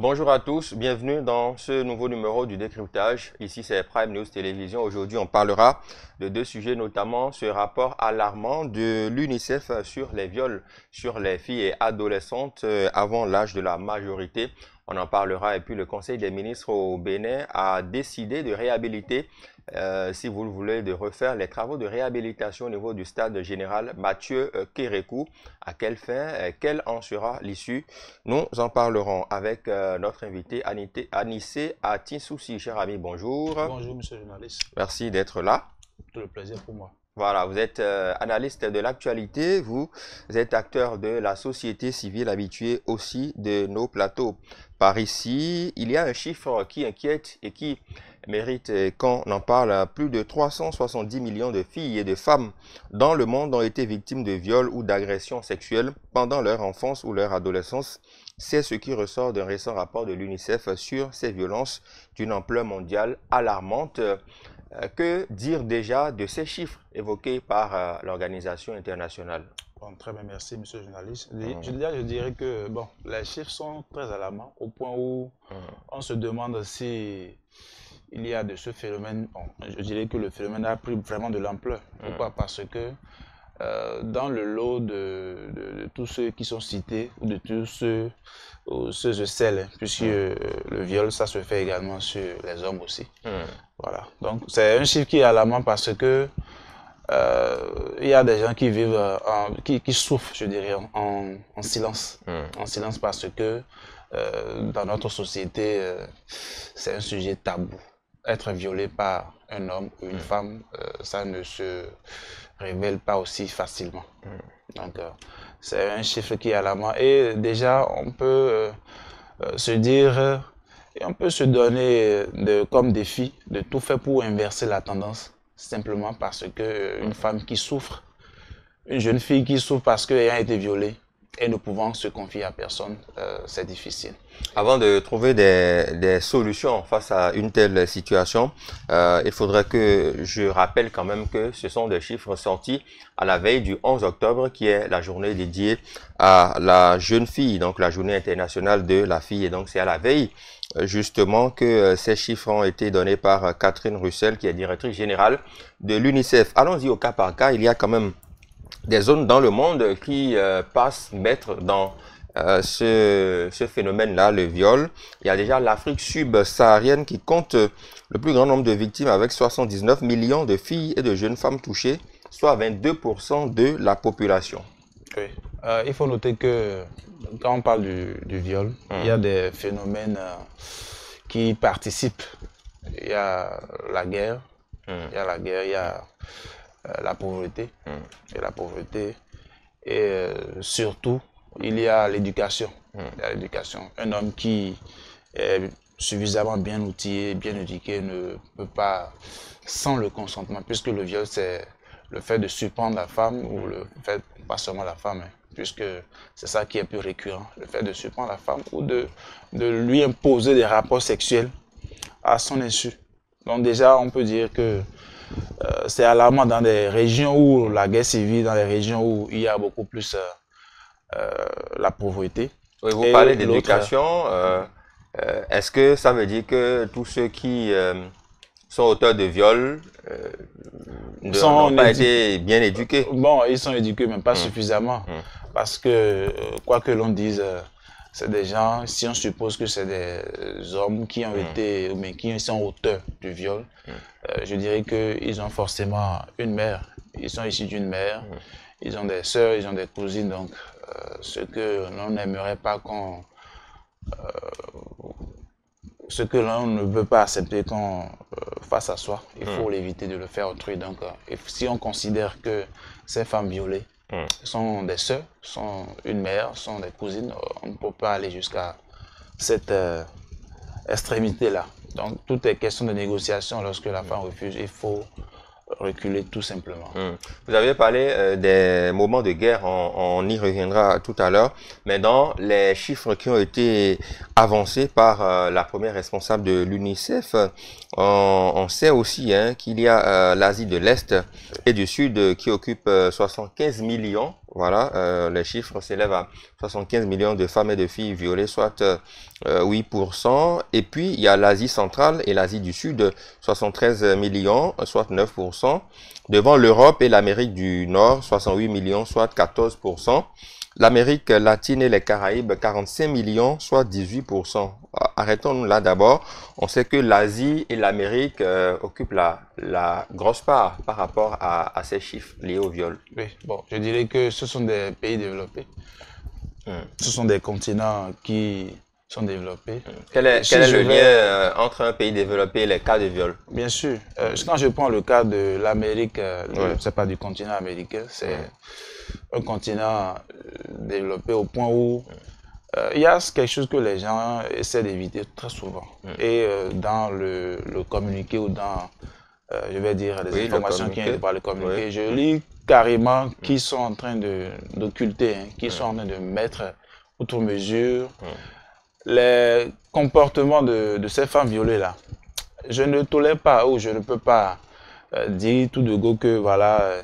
Bonjour à tous, bienvenue dans ce nouveau numéro du décryptage. Ici c'est Prime News Télévision. Aujourd'hui on parlera de deux sujets, notamment ce rapport alarmant de l'UNICEF sur les viols sur les filles et adolescentes avant l'âge de la majorité. On en parlera et puis le Conseil des ministres au Bénin a décidé de réhabiliter, si vous le voulez, de refaire les travaux de réhabilitation au niveau du stade général Mathieu Kérékou. À quelle fin, quelle en sera l'issue? Nous en parlerons avec notre invité Anissé Atinsoussi. Cher ami, bonjour. Bonjour, monsieur le journaliste. Merci d'être là. Tout le plaisir pour moi. Voilà, vous êtes analyste de l'actualité, vous êtes acteur de la société civile, habitué aussi de nos plateaux. Par ici, il y a un chiffre qui inquiète et qui mérite qu'on en parle. Plus de 370 millions de filles et de femmes dans le monde ont été victimes de viols ou d'agressions sexuelles pendant leur enfance ou leur adolescence. C'est ce qui ressort d'un récent rapport de l'UNICEF sur ces violences d'une ampleur mondiale alarmante. Que dire déjà de ces chiffres évoqués par l'organisation internationale? Bon, très bien, merci, monsieur le journaliste. Je dirais que bon, les chiffres sont très alarmants au point où on se demande si il y a de ce phénomène. Bon, je dirais que le phénomène a pris vraiment de l'ampleur. Pourquoi? Parce que dans le lot de tous ceux qui sont cités, ou de tous ceux et celles, puisque le viol, ça se fait également sur les hommes aussi. Voilà. Donc, c'est un chiffre qui est alarmant parce que il y a des gens qui vivent, qui souffrent, je dirais, en silence. En silence parce que dans notre société, c'est un sujet tabou. Être violé par un homme ou une femme, ça ne se révèle pas aussi facilement. Donc, c'est un chiffre qui est alarmant. Et déjà, on peut se dire, et on peut se donner comme défi de tout faire pour inverser la tendance, simplement parce qu'une femme qui souffre, une jeune fille qui souffre parce qu'elle a été violée, et ne pouvant se confier à personne, c'est difficile. Avant de trouver des solutions face à une telle situation, il faudrait que je rappelle quand même que ce sont des chiffres sortis à la veille du 11 octobre, qui est la journée dédiée à la jeune fille, donc la journée internationale de la fille. Et donc c'est à la veille justement que ces chiffres ont été donnés par Catherine Russell, qui est directrice générale de l'UNICEF. Allons-y au cas par cas, il y a quand même des zones dans le monde qui passent maître dans ce phénomène-là, le viol. Il y a déjà l'Afrique subsaharienne qui compte le plus grand nombre de victimes avec 79 millions de filles et de jeunes femmes touchées, soit 22% de la population. Oui. Il faut noter que quand on parle du viol, il y a des phénomènes qui participent. Il y a la guerre, il y a la pauvreté, et surtout il y a l'éducation. Un homme qui est suffisamment bien outillé, bien éduqué, ne peut pas, sans le consentement, puisque le viol c'est le fait de surprendre la femme, ou le fait, pas seulement la femme, puisque c'est ça qui est plus récurrent, le fait de surprendre la femme ou de lui imposer des rapports sexuels à son insu. Donc déjà on peut dire que c'est alarmant dans des régions où la guerre civile, dans les régions où il y a beaucoup plus la pauvreté. Oui, vous parlez d'éducation. Est-ce que ça veut dire que tous ceux qui sont auteurs de viols n'ont pas été bien éduqués? Bon, ils sont éduqués, mais pas suffisamment. Parce que, quoi que l'on dise, c'est des gens, si on suppose que c'est des hommes qui ont été, mais qui sont auteurs du viol, je dirais qu'ils ont forcément une mère. Ils sont issus d'une mère, ils ont des sœurs, ils ont des cousines, donc ce que l'on n'aimerait pas qu'on... ce que l'on ne veut pas accepter qu'on fasse à soi, il faut l'éviter de le faire autrui. Donc, si on considère que ces femmes violées sont des sœurs, sont une mère, sont des cousines, on ne peut pas aller jusqu'à cette extrémité-là. Donc, tout est question de négociation. Lorsque la femme refuse, il faut reculer tout simplement. Vous avez parlé des moments de guerre, on y reviendra tout à l'heure, mais dans les chiffres qui ont été avancés par la première responsable de l'UNICEF, on sait aussi qu'il y a l'Asie de l'Est et du Sud qui occupe 75 millions Voilà, les chiffres s'élèvent à 75 millions de femmes et de filles violées, soit 8%. Et puis, il y a l'Asie centrale et l'Asie du Sud, 73 millions, soit 9%. Devant l'Europe et l'Amérique du Nord, 68 millions, soit 14%. L'Amérique latine et les Caraïbes, 45 millions, soit 18%. Arrêtons-nous là d'abord. On sait que l'Asie et l'Amérique occupent la grosse part par rapport à ces chiffres liés au viol. Oui, bon, je dirais que ce sont des pays développés. Ce sont des continents qui sont développés. Quel est le lien entre un pays développé et les cas de viol? Bien sûr. Quand je prends le cas de l'Amérique, c'est pas du continent américain, c'est un continent développé au point où il y a quelque chose que les gens essaient d'éviter très souvent. Et dans le communiqué ou dans, je vais dire, les informations qui viennent par le communiqué, je lis carrément qu'ils sont en train d'occulter, qu'ils sont en train de mettre outre mesure les comportements de ces femmes violées-là. Je ne tolère pas ou je ne peux pas dire tout de go que voilà,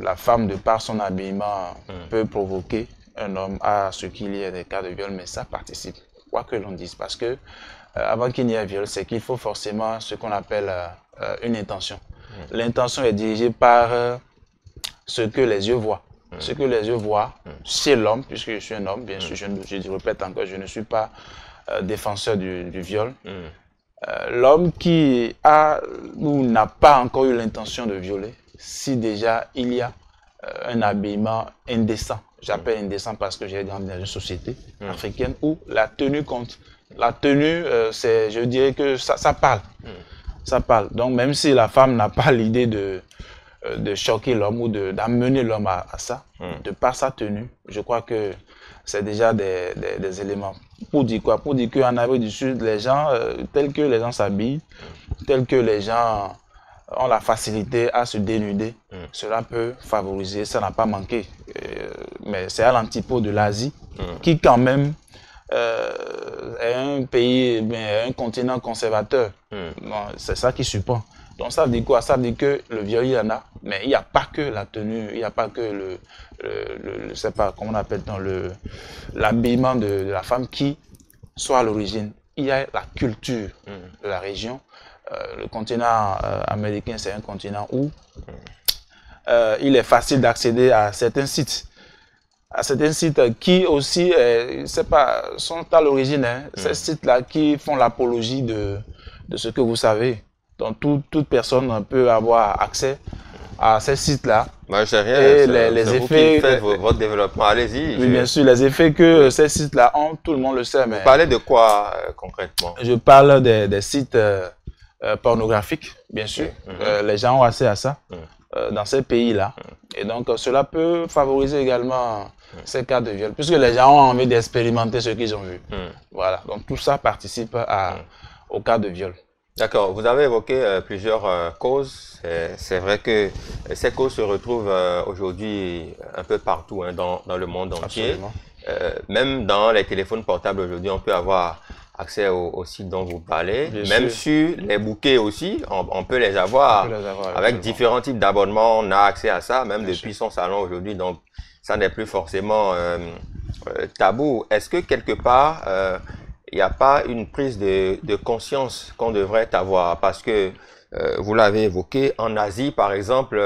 la femme de par son habillement peut provoquer un homme à ce qu'il y ait des cas de viol, mais ça participe, quoi que l'on dise, parce que avant qu'il n'y ait viol, c'est qu'il faut forcément ce qu'on appelle une intention. L'intention est dirigée par ce que les yeux voient. Ce que les yeux voient chez l'homme, puisque je suis un homme, bien sûr, je répète encore, je ne suis pas défenseur du viol. L'homme qui a ou n'a pas encore eu l'intention de violer, si déjà il y a un habillement indécent, j'appelle indécent parce que j'ai grandi dans une société africaine où la tenue compte. La tenue, je dirais que ça parle. Ça parle. Donc même si la femme n'a pas l'idée de choquer l'homme ou d'amener l'homme à ça, de par sa tenue, je crois que c'est déjà des éléments. Pour dire quoi? Pour dire qu'en Afrique du Sud, les gens, tels que les gens s'habillent, tels que les gens ont la facilité à se dénuder, cela peut favoriser, ça n'a pas manqué. Mais c'est à l'antipode de l'Asie, qui quand même est un pays, un continent conservateur. C'est ça qui surprend. Donc ça veut dire quoi? Ça veut dire que le viol, il y en a, mais il n'y a pas que la tenue, il n'y a pas que je sais pas comment on appelle l'habillement de la femme qui soit à l'origine. Il y a la culture de la région. Le continent américain, c'est un continent où il est facile d'accéder à certains sites. À certains sites qui aussi, sont à l'origine, ces sites-là qui font l'apologie de ce que vous savez. Donc toute personne peut avoir accès à ces sites-là. Moi, je sais rien. Et les effets. Vous qui faites votre développement, allez-y. Oui, bien sûr, les effets que ces sites-là ont, tout le monde le sait. Mais vous parlez de quoi concrètement? Je parle des sites pornographiques, bien sûr. Les gens ont accès à ça dans ces pays-là. Et donc, cela peut favoriser également ces cas de viol, puisque les gens ont envie d'expérimenter ce qu'ils ont vu. Voilà. Donc, tout ça participe au cas de viol. D'accord. Vous avez évoqué plusieurs causes. C'est vrai que ces causes se retrouvent aujourd'hui un peu partout dans le monde entier. Même dans les téléphones portables aujourd'hui, on peut avoir accès aux sites dont vous parlez. Même sur les bouquets aussi, on peut les avoir. Avec différents types d'abonnements, on a accès à ça, même depuis son salon aujourd'hui. Donc, ça n'est plus forcément tabou. Est-ce que quelque part, il n'y a pas une prise de conscience qu'on devrait avoir? Parce que, vous l'avez évoqué, en Asie, par exemple,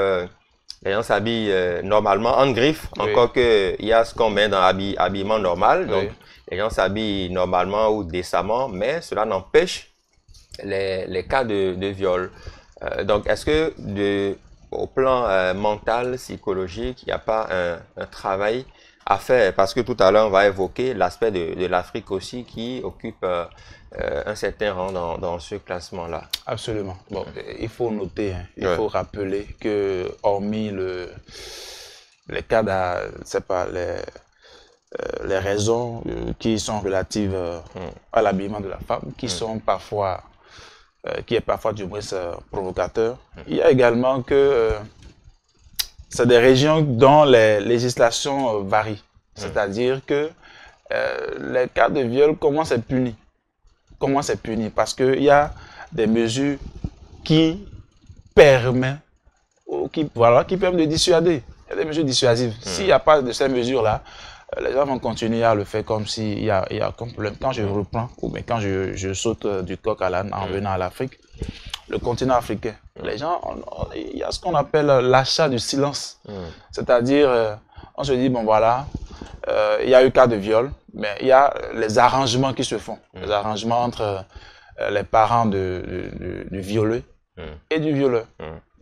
les gens s'habillent normalement en griffe, encore qu'il y a ce qu'on met dans l'habillement normal. Donc, les gens s'habillent normalement ou décemment, mais cela n'empêche les cas de viol. Donc, est-ce que au plan mental, psychologique, il n'y a pas un travail à faire? Parce que tout à l'heure, on va évoquer l'aspect de l'Afrique aussi qui occupe un certain rang dans ce classement-là. Absolument. Bon, il faut noter, il faut rappeler que hormis les cas les raisons qui sont relatives à l'habillement de la femme, qui est parfois du moins provocateur, il y a également que c'est des régions dont les législations varient. C'est-à-dire que les cas de viol, comment c'est puni? Comment c'est puni? Parce qu'il y a des mesures qui permettent de dissuader. Il y a des mesures dissuasives. S'il n'y a pas de ces mesures-là, les gens vont continuer à le faire comme s'il y a aucun problème. Quand je reprends, ou bien quand je saute du coq à l'âne en venant à l'Afrique, le continent africain, les gens, il y a ce qu'on appelle l'achat du silence. C'est-à-dire, on se dit, bon voilà, il y a eu cas de viol, mais il y a les arrangements qui se font. Les arrangements entre les parents du violé et du violeur.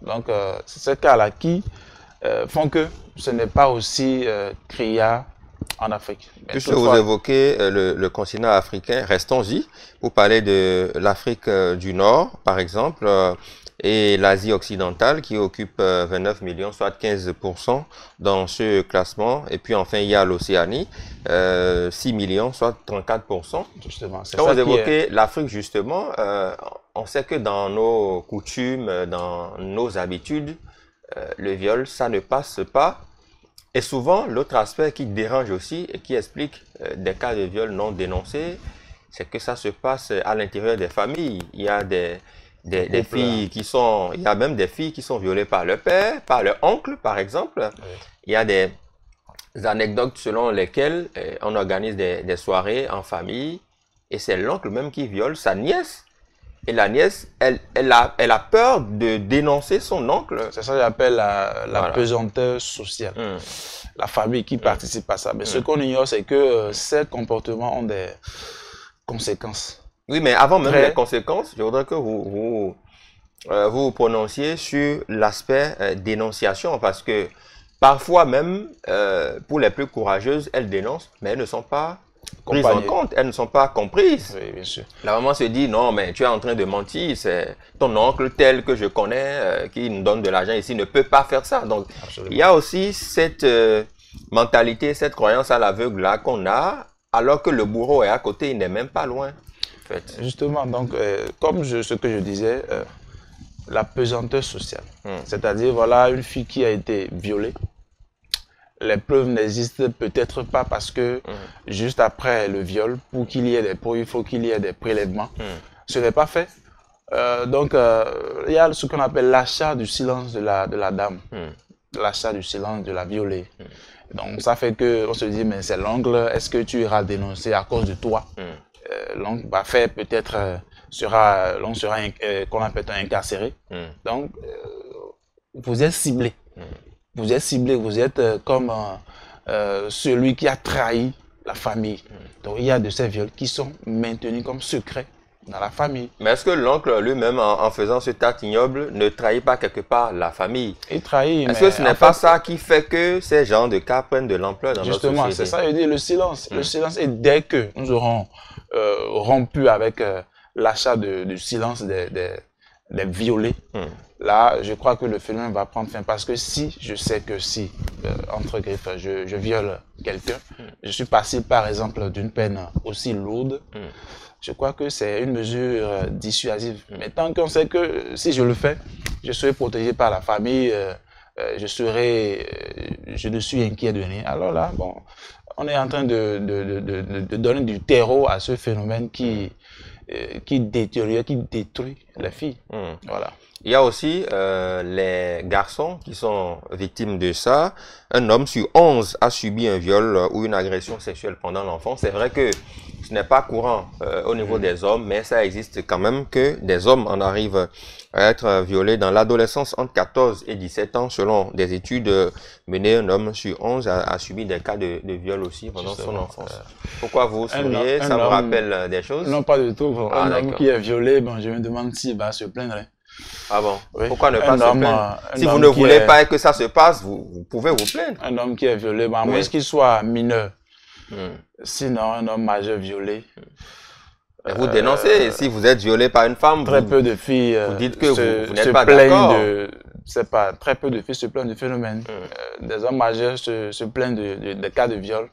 Donc, c'est ce cas-là qui font que ce n'est pas aussi criard en Afrique. Puisque vous évoquez le continent africain, restons-y. Vous parlez de l'Afrique du Nord, par exemple, et l'Asie occidentale qui occupe 29 millions, soit 15% dans ce classement. Et puis enfin, il y a l'Océanie, 6 millions, soit 34%. Justement, quand vous évoquez l'Afrique, justement, on sait que dans nos coutumes, dans nos habitudes, le viol, ça ne passe pas. Et souvent, l'autre aspect qui dérange aussi et qui explique des cas de viol non dénoncés, c'est que ça se passe à l'intérieur des familles. Il y a des filles qui sont, il y a même des filles qui sont violées par leur père, par leur oncle, par exemple. Oui. Il y a des anecdotes selon lesquelles on organise des soirées en famille et c'est l'oncle même qui viole sa nièce. Et la nièce, elle a peur de dénoncer son oncle. C'est ça que j'appelle la pesanteur sociale. La famille qui participe à ça. Mais ce qu'on ignore, c'est que ces comportements ont des conséquences. Oui, mais avant même les conséquences, je voudrais que vous vous prononciez sur l'aspect dénonciation. Parce que parfois même, pour les plus courageuses, elles dénoncent, mais elles ne sont pas prises en compte, elles ne sont pas comprises. Oui, bien sûr. La maman se dit, non, mais tu es en train de mentir, c'est ton oncle tel que je connais, qui nous donne de l'argent ici, ne peut pas faire ça. Donc, il y a aussi cette mentalité, cette croyance à l'aveugle là qu'on a, alors que le bourreau est à côté, il n'est même pas loin. En fait. Justement, donc, comme ce que je disais, la pesanteur sociale. C'est-à-dire, voilà, une fille qui a été violée, les preuves n'existent peut-être pas parce que juste après le viol, pour qu'il y ait des preuves, il faut qu'il y ait des prélèvements. Ce n'est pas fait. Donc, il y a ce qu'on appelle l'achat du silence de la dame, l'achat du silence de la violée. Donc, ça fait qu'on se dit, mais c'est l'oncle, est-ce que tu iras dénoncer à cause de toi? L'oncle va faire peut-être, l'oncle sera qu'on appelle incarcéré. Donc, vous êtes ciblé. Vous êtes ciblé, vous êtes comme celui qui a trahi la famille. Donc il y a de ces viols qui sont maintenus comme secrets dans la famille. Mais est-ce que l'oncle lui-même, en faisant ce acte ignoble, ne trahit pas quelque part la famille? Il trahit. Est-ce que ce n'est pas ça qui fait que ces genres de cas prennent de l'ampleur dans notre société? Justement, c'est ça, je dis le silence. Le silence, et dès que nous aurons rompu avec l'achat du silence des violés, là, je crois que le phénomène va prendre fin parce que si je sais que si, entre griffes, je viole quelqu'un, je suis passible par exemple d'une peine aussi lourde, je crois que c'est une mesure dissuasive. Mais tant qu'on sait que si je le fais, je serai protégé par la famille, je ne suis inquiet de rien. Alors là, bon, on est en train de donner du terreau à ce phénomène qui détériore, qui détruit les filles. Voilà. Il y a aussi les garçons qui sont victimes de ça. Un homme sur 11 a subi un viol ou une agression sexuelle pendant l'enfance. C'est vrai que ce n'est pas courant au niveau des hommes, mais ça existe quand même que des hommes en arrivent à être violés dans l'adolescence entre 14 et 17 ans. Selon des études menées, un homme sur 11 a subi des cas de viol aussi pendant son enfance. Pourquoi vous souriez? Ça vous rappelle des choses? Non, pas du tout. Un homme qui est violé, bon, je me demande s'il va se plaindre. Ah bon? Oui. Pourquoi ne pas se plaindre? Si vous ne voulez pas que ça se passe, vous pouvez vous plaindre. Un homme qui est violé, à moins qu'il soit mineur. Sinon, un homme majeur violé. Vous dénoncez. Si vous êtes violé par une femme, très peu de filles vous dites que vous n'êtes pas d'accord. Très peu de filles se plaignent du phénomène. Des hommes majeurs se plaignent des cas de viol.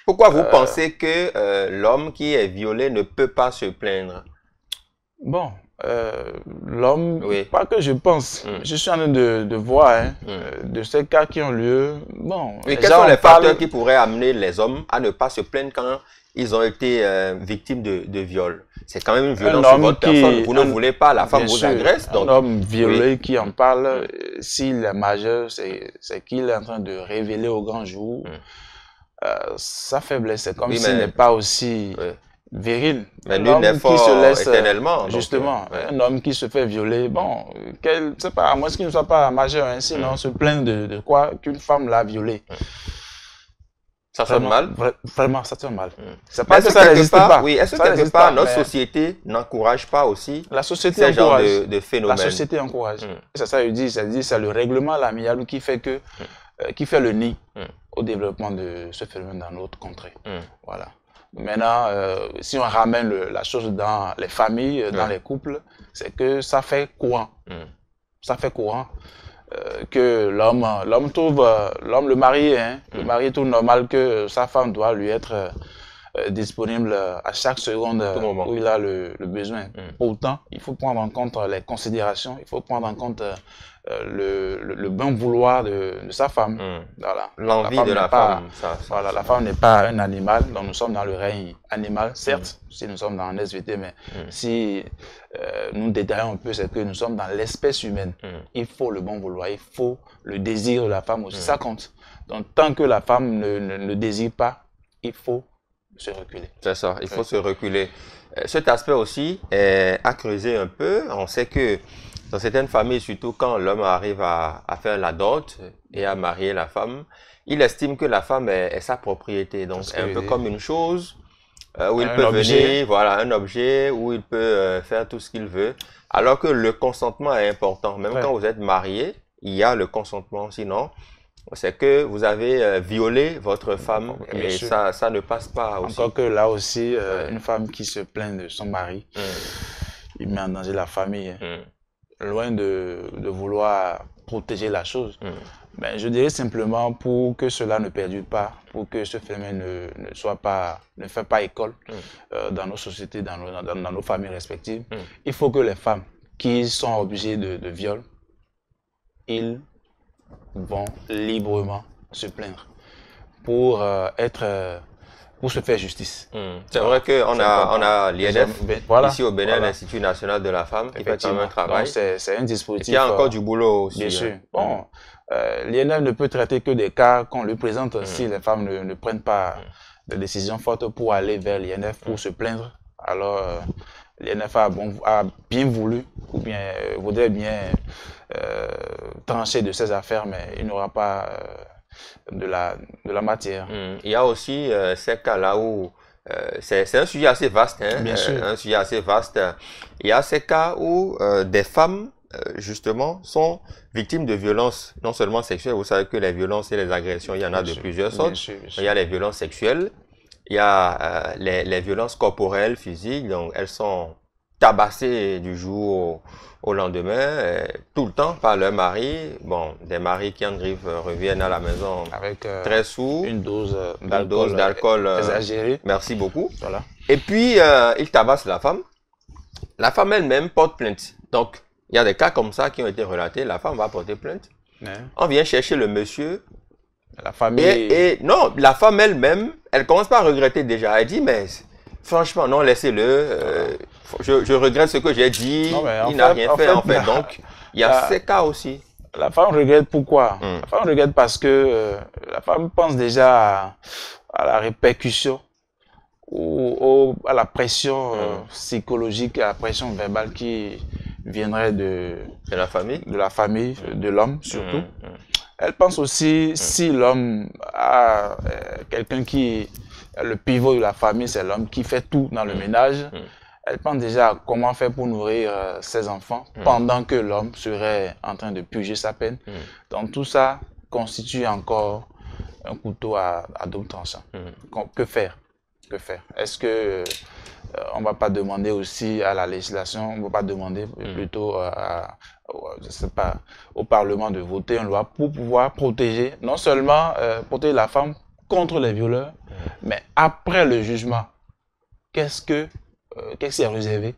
Pourquoi vous pensez que l'homme qui est violé ne peut pas se plaindre? Bon, l'homme, pas que je pense, je suis en train de voir de ces cas qui ont lieu. Bon, quels sont les facteurs qui pourraient amener les hommes à ne pas se plaindre quand ils ont été victimes de viol? c'est quand même une violence sur votre personne. Vous ne voulez pas, la femme vous agresse. Donc, un homme violé qui en parle, s'il est majeur, c'est qu'il est en train de révéler au grand jour sa faiblesse. C'est comme s'il n'est pas aussi viril. Mais nul n'est fort éternellement. Justement, un homme qui se fait violer, bon, c'est pas, à moins qu'il ne soit pas majeur, hein, sinon se plaindre de quoi qu'une femme l'a violé. Ça sonne mal? Vraiment, ça sonne mal. C'est pas que ça n'existe pas. Oui, est-ce que quelque part, notre société n'encourage pas aussi ce genre de phénomène? La société encourage. C'est ça, je dis, c'est le règlement amiable qui fait que, qui fait le nid au développement de ce phénomène dans notre contrée. Voilà. Maintenant, si on ramène la chose dans les familles, dans les couples, c'est que ça fait courant. Ça fait courant. Que l'homme trouve, le mari trouve normal que sa femme doit lui être disponible à chaque seconde où il a le besoin. Pourtant, il faut prendre en compte les considérations, il faut prendre en compte le bon vouloir de sa femme. Voilà. L'envie de la femme. Voilà, la femme n'est pas un animal, donc nous sommes dans le règne animal, certes, si nous sommes dans SVT, mais si nous détaillons un peu, c'est que nous sommes dans l'espèce humaine. Il faut le bon vouloir, il faut le désir de la femme aussi, ça compte. Donc tant que la femme ne désire pas, il faut se reculer. C'est ça, il faut se reculer. Cet aspect aussi est à creuser un peu. On sait que dans certaines familles, surtout quand l'homme arrive à faire la dot et à marier la femme, il estime que la femme est sa propriété. Donc, c'est un peu comme une chose où il peut venir, voilà, un objet où il peut faire tout ce qu'il veut. Alors que le consentement est important. Même quand vous êtes marié, il y a le consentement. Sinon, c'est que vous avez violé votre femme et ça ne passe pas aussi. Encore que là aussi, une femme qui se plaint de son mari, il met en danger la famille. Loin de vouloir protéger la chose. Mais je dirais simplement pour que cela ne perdure pas, pour que ce phénomène ne fait pas école dans nos sociétés, dans nos familles respectives. Il faut que les femmes qui sont obligées de viol, ils vont librement se plaindre pour se faire justice. C'est vrai qu'on a l'INF, ici au Bénin, l'Institut national de la femme, qui fait quand même un travail. C'est un dispositif. Il y a encore du boulot aussi. Bien sûr. Bon, l'INF ne peut traiter que des cas qu'on lui présente si les femmes ne prennent pas de décisions fortes pour aller vers l'INF pour se plaindre. Alors, l'INF a bien voulu, ou bien voudrait bien trancher de ses affaires, mais il n'aura pas de la matière. Il y a aussi ces cas-là où c'est un sujet assez vaste, hein, bien sûr. Un sujet assez vaste. Il y a ces cas où des femmes, justement, sont victimes de violences, non seulement sexuelles. Vous savez que les violences et les agressions, il y en a de plusieurs sortes. Il y a les violences sexuelles, il y a les violences corporelles, physiques, donc elles sont tabassées du jour au lendemain, tout le temps par leur mari. Bon, des maris qui en reviennent à la maison avec très sous, une dose d'alcool exagérée. Merci beaucoup. Voilà. Et puis, ils tabassent la femme. La femme elle-même porte plainte. Donc, il y a des cas comme ça qui ont été relatés. La femme va porter plainte. On vient chercher le monsieur. La famille... Et non, la femme elle-même, elle commence par regretter déjà. Elle dit, mais franchement, non, laissez-le. Je regrette ce que j'ai dit. Il n'a rien fait, en fait. Donc, il y a ces cas aussi. La femme regrette pourquoi? La femme regrette parce que la femme pense déjà à la répercussion ou à la pression psychologique, à la pression verbale qui viendrait de la famille, de l'homme surtout. Elle pense aussi, si l'homme a quelqu'un qui est le pivot de la famille, c'est l'homme qui fait tout dans le ménage, elle pense déjà à comment faire pour nourrir ses enfants pendant que l'homme serait en train de purger sa peine. Donc tout ça constitue encore un couteau à double tranchant. Que faire? Que faire? Est-ce que on ne va pas demander aussi à la législation, on ne va pas demander plutôt je sais pas, au Parlement de voter une loi pour pouvoir protéger, non seulement protéger la femme contre les violeurs, mais après le jugement, qu'est-ce qui est réservé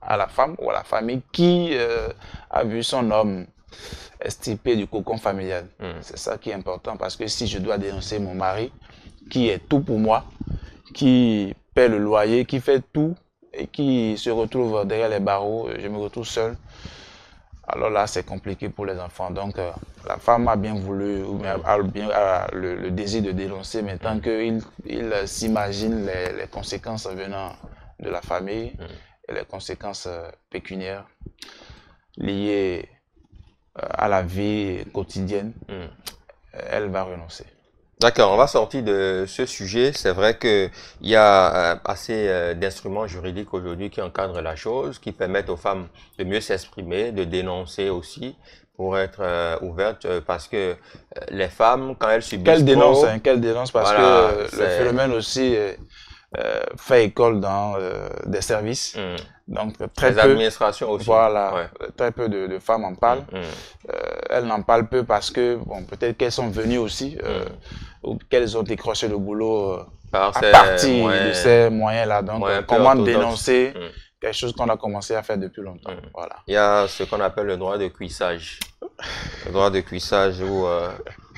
à la femme ou à la famille qui a vu son homme extirpé du cocon familial? C'est ça qui est important, parce que si je dois dénoncer mon mari, qui est tout pour moi, qui paie le loyer, qui fait tout, et qui se retrouve derrière les barreaux, je me retrouve seul. Alors là, c'est compliqué pour les enfants. Donc, la femme a bien voulu, ou bien a le désir de dénoncer, mais tant qu'il s'imagine les conséquences venant de la famille et les conséquences pécuniaires liées à la vie quotidienne, elle va renoncer. D'accord, on va sortir de ce sujet. C'est vrai qu'il y a assez d'instruments juridiques aujourd'hui qui encadrent la chose, qui permettent aux femmes de mieux s'exprimer, de dénoncer aussi, pour être ouvertes, parce que les femmes, quand elles subissent Qu'elles dénoncent, hein, qu'elles dénoncent, parce voilà, que le phénomène aussi fait école dans des services. Donc, très les peu, administrations aussi. voilà, très peu de femmes en parlent. Elles n'en parlent peu parce que, bon, peut-être qu'elles sont venues aussi, ou qu'elles ont décroché le boulot à partir de ces moyens-là. Donc, comment dénoncer quelque chose qu'on a commencé à faire depuis longtemps. Voilà. Il y a ce qu'on appelle le droit de cuissage. Le droit de cuissage où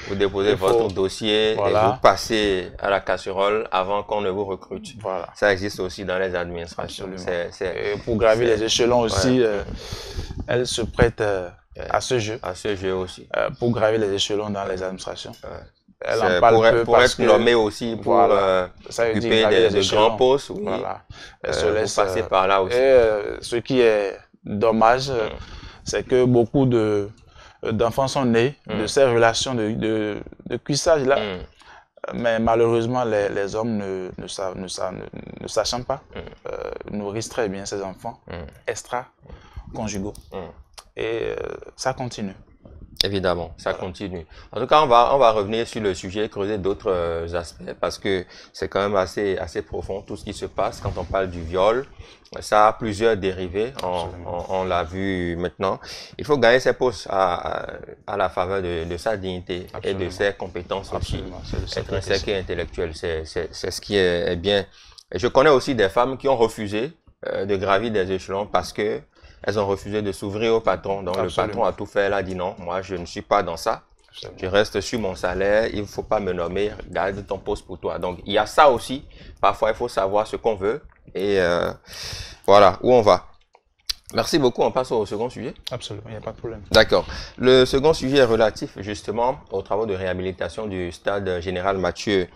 vous déposez votre dossier et vous passez à la casserole avant qu'on ne vous recrute. Voilà. Ça existe aussi dans les administrations. Et pour gravir les échelons aussi, elles se prêtent à ce jeu. À ce jeu aussi. Pour gravir les échelons dans les administrations. Elle en parle pour être nommée aussi, pour occuper des grands postes. Oui. Voilà. Vous passez par là aussi. Ce qui est dommage, c'est que beaucoup d'enfants sont nés de ces relations de cuissage-là. Mais malheureusement, les hommes ne sachant pas, nourrissent très bien ces enfants extra-conjugaux. Et ça continue. Évidemment, ça continue. En tout cas, on va revenir sur le sujet, creuser d'autres aspects, parce que c'est quand même assez profond tout ce qui se passe quand on parle du viol. Ça a plusieurs dérivés, on l'a vu maintenant. Il faut gagner ses postes à la faveur de sa dignité et de ses compétences aussi, intrinsèques et intellectuelles. C'est ce qui est bien. Et je connais aussi des femmes qui ont refusé de gravir des échelons parce que elles ont refusé de s'ouvrir au patron. Donc le patron a tout fait, elle a dit non, moi je ne suis pas dans ça. Je reste sur mon salaire, il ne faut pas me nommer, garde ton poste pour toi. Donc il y a ça aussi. Parfois il faut savoir ce qu'on veut et voilà où on va. Merci beaucoup, on passe au second sujet. Absolument, il n'y a pas de problème. D'accord. Le second sujet est relatif justement aux travaux de réhabilitation du stade général Mathieu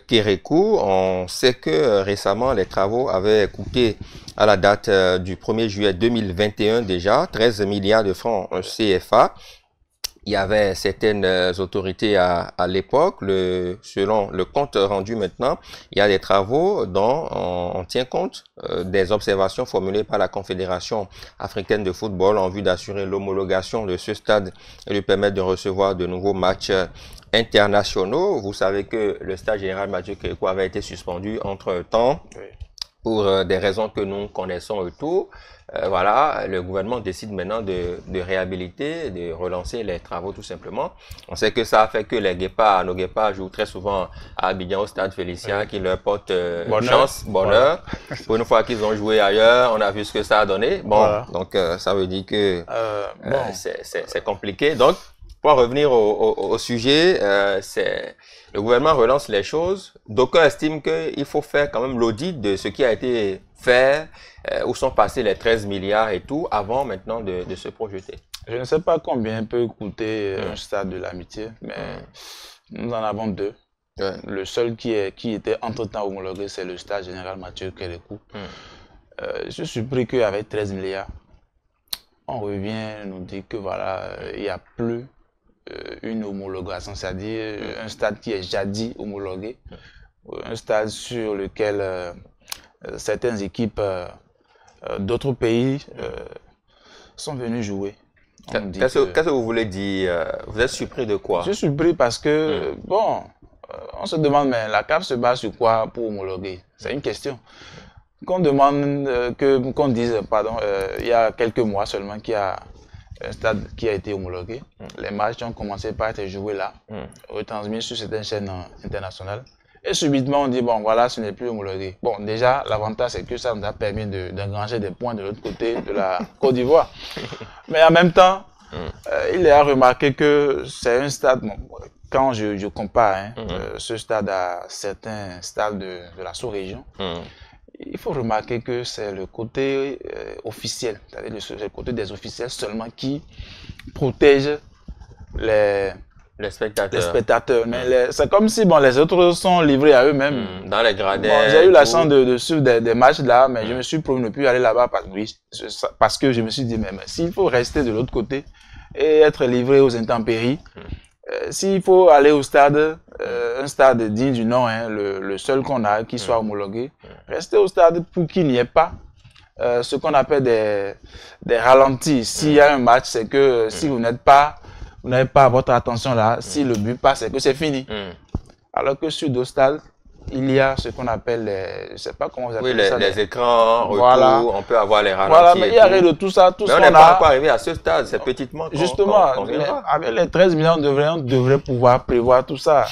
Kérékou. On sait que récemment, les travaux avaient coûté à la date du 1er juillet 2021 déjà 13 milliards de francs CFA. Il y avait certaines autorités à l'époque, selon le compte rendu maintenant, il y a des travaux dont on tient compte des observations formulées par la Confédération africaine de football en vue d'assurer l'homologation de ce stade et lui permettre de recevoir de nouveaux matchs internationaux. Vous savez que le stade général Mathieu Kérékou avait été suspendu entre-temps pour des raisons que nous connaissons et tout. Voilà, le gouvernement décide maintenant de réhabiliter, de relancer les travaux tout simplement. On sait que ça a fait que les guépards, nos guépards jouent très souvent à Abidjan au stade Félicien, qui leur porte chance, bonheur. Pour une fois qu'ils ont joué ailleurs, on a vu ce que ça a donné. Bon, donc ça veut dire que c'est compliqué. Donc, pour revenir au sujet, le gouvernement relance les choses. D'aucuns estiment qu'il faut faire quand même l'audit de ce qui a été fait, où sont passés les 13 milliards et tout, avant maintenant de se projeter. Je ne sais pas combien peut coûter un stade de l'amitié, mais nous en avons deux. Le seul qui était entre-temps homologué, c'est le stade général Mathieu Kérékou. Je suis surpris qu'avec 13 milliards, on revient nous dire que voilà, il n'y a plus une homologation, c'est-à-dire un stade qui est jadis homologué, un stade sur lequel certaines équipes d'autres pays sont venues jouer. Qu'est-ce que vous voulez dire? Vous êtes surpris de quoi? Je suis surpris parce que, bon, on se demande, mais la CAF se base sur quoi pour homologuer? C'est une question. Qu'on demande, qu'on dise, pardon, il y a quelques mois seulement qu'il y a un stade qui a été homologué. Les matchs ont commencé par être joués là, retransmis sur certaines chaînes internationales. Et subitement, on dit, bon, voilà, ce n'est plus homologué. Bon, déjà, l'avantage, c'est que ça nous a permis d'engranger des points de l'autre côté de la Côte d'Ivoire. Mais en même temps, il est à remarquer que c'est un stade, bon, quand je compare ce stade à certains stades de la sous-région, il faut remarquer que c'est le côté officiel, c'est-à-dire le côté des officiels seulement qui protège les spectateurs. Mais c'est comme si bon, les autres sont livrés à eux-mêmes. Dans les gradins. Bon, j'ai eu la chance de suivre des matchs là, mais je me suis promis de ne plus aller là-bas parce que je me suis dit, mais s'il faut rester de l'autre côté et être livré aux intempéries, s'il faut aller au stade, un stade digne du nom, hein, le seul qu'on a qui soit homologué, rester au stade pour qu'il n'y ait pas ce qu'on appelle des ralentis. S'il y a un match, c'est que si vous n'avez pas votre attention là, si le but passe, c'est que c'est fini. Alors que sur d'autres stades, il y a ce qu'on appelle je sais pas comment vous appelez ça. Les écrans, retour, voilà. On peut avoir les ralentis. Voilà, mais il y a rien de tout ça, tout ce qu'on a. Mais on n'est pas encore arrivé à ce stade, c'est petitement justement, avec les 13 millions, on devrait pouvoir prévoir tout ça.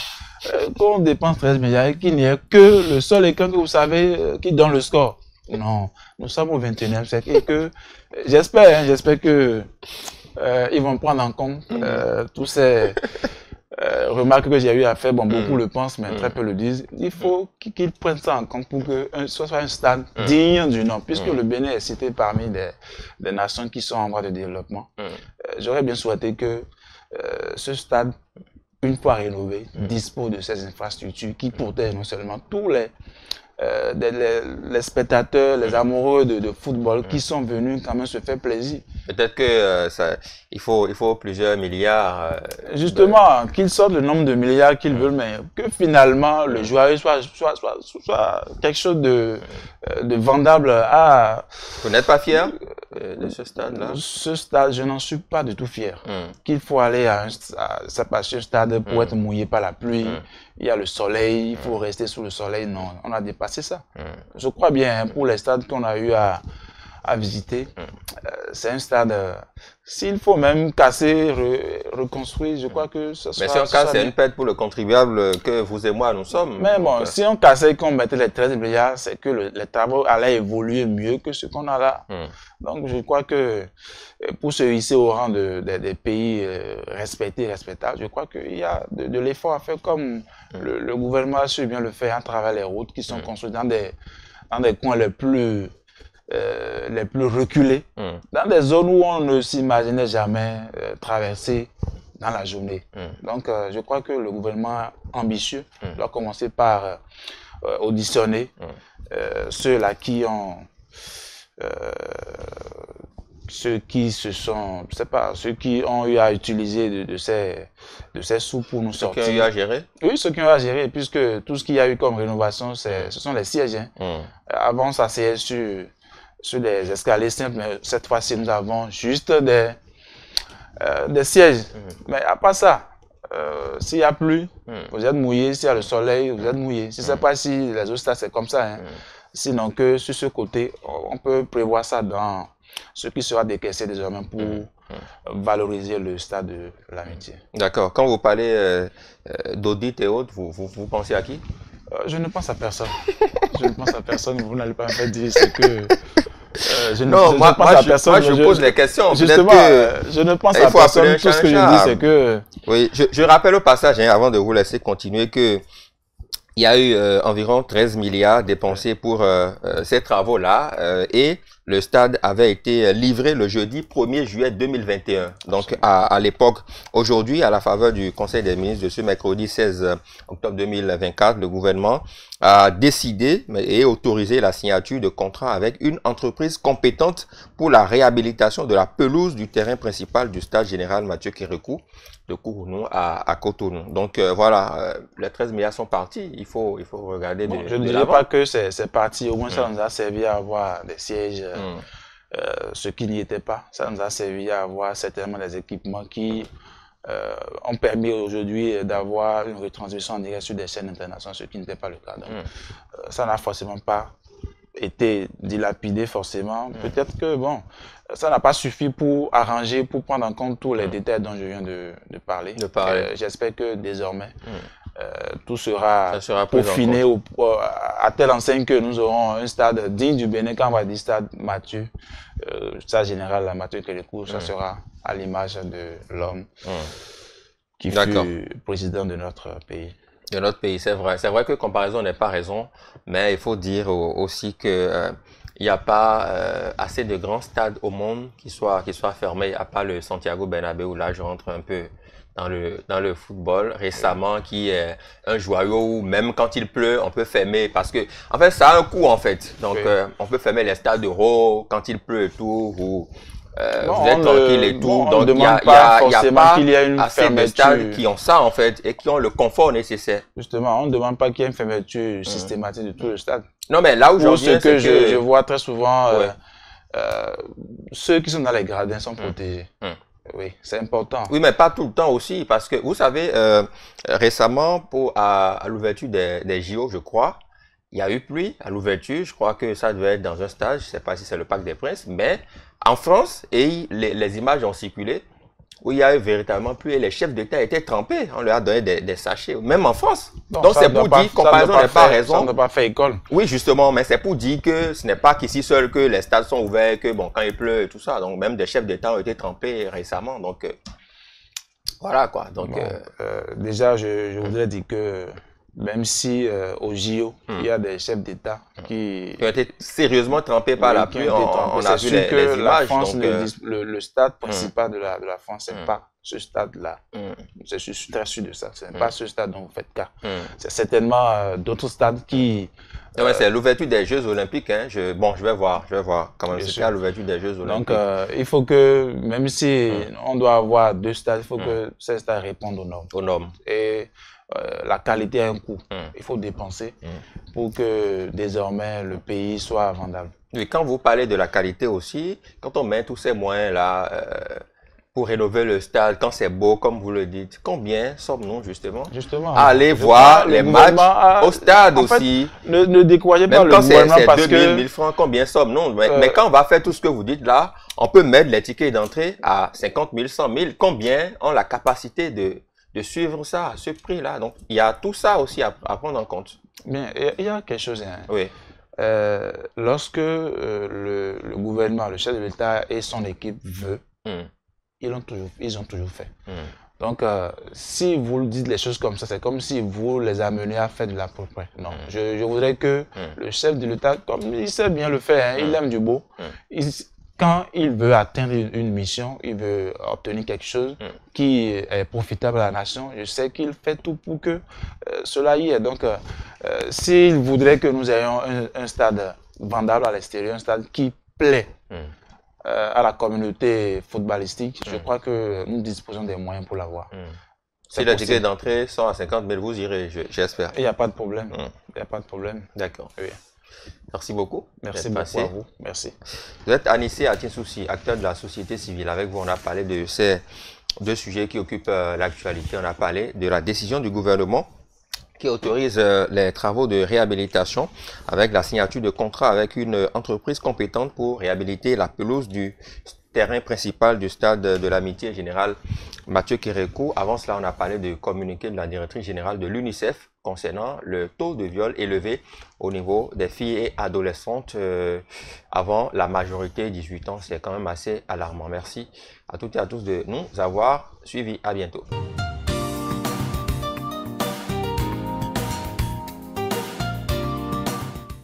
Quand on dépense 13 milliards et qu'il n'y ait que le seul écran que vous savez qui donne le score. Non, nous sommes au 21e siècle et que j'espère que ils vont prendre en compte tous ces remarques que j'ai eu à faire. Bon, beaucoup le pensent, mais très peu le disent. Il faut qu'ils prennent ça en compte pour que ce soit un stade digne du nom, puisque le Bénin est cité parmi des nations qui sont en voie de développement. J'aurais bien souhaité que ce stade, une fois rénové, dispose de ces infrastructures qui protègent non seulement tous les spectateurs, les amoureux de football qui sont venus quand même se faire plaisir. Peut-être que il faut plusieurs milliards. Justement, qu'ils sortent le nombre de milliards qu'ils veulent, mais que finalement le joueur soit quelque chose de vendable à... Vous n'êtes pas fier de ce stade-là? Ce stade, je n'en suis pas du tout fier. Qu'il faut aller à un stade pour être mouillé par la pluie. Il y a le soleil, il faut rester sous le soleil. Non, on a dépassé ça. Je crois bien, hein, pour les stades qu'on a eu à visiter, c'est un stade, s'il faut même casser, reconstruire, je crois que ça soit... Mais si on casse, c'est une perte pour le contribuable que vous et moi, nous sommes. Mais bon, si on cassait et qu'on mettait les 13 milliards, c'est que les travaux allaient évoluer mieux que ce qu'on a là. Donc, je crois que pour se hisser au rang des pays respectables, je crois qu'il y a de l'effort à faire comme le gouvernement a su bien le faire à travers les routes qui sont construites dans des coins les plus reculés, dans des zones où on ne s'imaginait jamais traverser dans la journée. Donc, je crois que le gouvernement ambitieux doit commencer par auditionner ceux-là qui ont... ceux qui ont eu à utiliser de ces sous pour nous sortir. Ceux qui ont eu à gérer? Oui, ceux qui ont eu à gérer, puisque tout ce qu'il y a eu comme rénovation, ce sont les sièges. Hein. Avant, ça s'est sur des escaliers simples, mais cette fois-ci, nous avons juste des sièges. Mais à part ça, s'il y a plu, vous êtes mouillé. S'il y a le soleil, vous êtes mouillé. Si c'est pas si les autres stades, c'est comme ça. Hein. Sinon que sur ce côté, on peut prévoir ça dans ce qui sera décaissé désormais pour valoriser le stade de l'Amitié. D'accord. Quand vous parlez d'audit et autres, vous pensez à qui? Je ne pense à personne. Je ne pense à personne. Vous n'allez pas me faire dire ce que... je pose les questions. Justement, je ne pense à personne. Tout ce que je dis, c'est que... Oui, je rappelle au passage, hein, avant de vous laisser continuer, que il y a eu environ 13 milliards dépensés pour ces travaux-là et le stade avait été livré le jeudi 1er juillet 2021. Donc, à l'époque, aujourd'hui, à la faveur du Conseil des ministres de ce mercredi 16 octobre 2024, le gouvernement a décidé et autorisé la signature de contrats avec une entreprise compétente pour la réhabilitation de la pelouse du terrain principal du stade général Mathieu Kérékou de Cournouh à Cotonou. Donc voilà, les 13 milliards sont partis. Il faut regarder. Bon, je ne dirais pas que c'est parti. Au moins, ça nous a servi à avoir des sièges, ce qui n'y était pas. Ça nous a servi à avoir certainement des équipements qui ont permis aujourd'hui d'avoir une retransmission en direct sur des chaînes internationales, ce qui n'était pas le cas. Donc, ça n'a forcément pas été dilapidé forcément. Peut-être que bon, ça n'a pas suffi pour arranger, pour prendre en compte tous les détails dont je viens de parler. J'espère que désormais, tout sera peaufiné à telle enseigne que nous aurons un stade digne du Bénin. Quand on va dire stade Mathieu, stade général Mathieu Kérékou, ça sera à l'image de l'homme qui fut président de notre pays. De notre pays, c'est vrai. C'est vrai que comparaison n'est pas raison, mais il faut dire aussi que il n'y a pas assez de grands stades au monde qui soient fermés, à part le Santiago Bernabéu. Là, je rentre un peu dans le football récemment, qui est un joyau où même quand il pleut, on peut fermer parce que, en fait, ça a un coût, en fait. Donc, on peut fermer les stades d'Euro quand il pleut et tout, ou vous êtes tranquille et tout. Bon, Donc, il y a pas qu'il y a une assez de stades qui ont ça, en fait, et qui ont le confort nécessaire. Justement, on ne demande pas qu'il y ait une fermeture systématique de tout le stade. Non, mais là où j'en viens, c'est que je vois très souvent, ceux qui sont dans les gradins sont protégés. Oui, c'est important. Oui, mais pas tout le temps aussi, parce que vous savez, récemment, à l'ouverture des JO, je crois, il y a eu pluie à l'ouverture. Je crois que ça devait être dans un stade, je ne sais pas si c'est le Parc des Princes, mais en France, et les images ont circulé, où il y a eu véritablement pluie et les chefs d'État étaient trempés. On leur a donné des sachets, même en France. Donc c'est pour dire, comparaison n'est pas raison. Ça n'a pas fait école. Oui, justement, mais c'est pour dire que ce n'est pas qu'ici seul que les stades sont ouverts, que bon, quand il pleut et tout ça. Donc même des chefs d'État ont été trempés récemment. Donc voilà quoi. Donc déjà, je voudrais dire que même si au JO, il y a des chefs d'État qui ont été sérieusement trempés par la pluie. On a vu les images. La France, le stade principal de la France, c'est pas ce stade-là. Je suis très sûr de ça. Ce n'est pas ce stade dont vous faites cas. C'est certainement d'autres stades qui... Ouais, c'est l'ouverture des Jeux Olympiques. Hein. Je vais voir quand même. C'est à l'ouverture des Jeux Olympiques. Donc, il faut que, même si on doit avoir deux stades, il faut que ces stades répondent aux normes. Aux normes. Et la qualité a un coût. Il faut dépenser pour que désormais le pays soit vendable. Oui, quand vous parlez de la qualité aussi, quand on met tous ces moyens-là pour rénover le stade, quand c'est beau, comme vous le dites, combien sommes-nous justement aller voir les matchs au stade aussi. Ne découragez pas le gouvernement parce que... 2000, 1000 francs, combien sommes-nous mais quand on va faire tout ce que vous dites là, on peut mettre les tickets d'entrée à 50 000, 100 000. Combien ont la capacité de suivre ça à ce prix-là? Donc, il y a tout ça aussi à prendre en compte. Bien, il y a quelque chose. Hein. Oui. Lorsque le gouvernement, le chef de l'État et son équipe veulent, ils ont toujours fait. Donc, si vous dites les choses comme ça, c'est comme si vous les amenez à faire de la propre. Non, je voudrais que le chef de l'État, comme il sait bien le faire, hein, il aime du beau, quand il veut atteindre une mission, il veut obtenir quelque chose qui est profitable à la nation, je sais qu'il fait tout pour que cela y est. Donc, s'il voudrait que nous ayons un stade vendable à l'extérieur, un stade qui plaît à la communauté footballistique, je crois que nous disposons des moyens pour l'avoir. Si les tickets d'entrée sont à 50 000, vous irez, j'espère. Il n'y a pas de problème. Il n'y a pas de problème. D'accord. Oui. Merci beaucoup. Merci beaucoup à vous. Merci. Vous êtes Anissé Atinsoussi, acteur de la société civile. Avec vous, on a parlé de ces deux sujets qui occupent l'actualité. On a parlé de la décision du gouvernement qui autorise les travaux de réhabilitation avec la signature de contrat avec une entreprise compétente pour réhabiliter la pelouse du terrain principal du stade de l'Amitié générale Mathieu Kérékou. Avant cela, on a parlé de communiqué de la directrice générale de l'UNICEF concernant le taux de viol élevé au niveau des filles et adolescentes avant la majorité, 18 ans. C'est quand même assez alarmant. Merci à toutes et à tous de nous avoir suivis. À bientôt.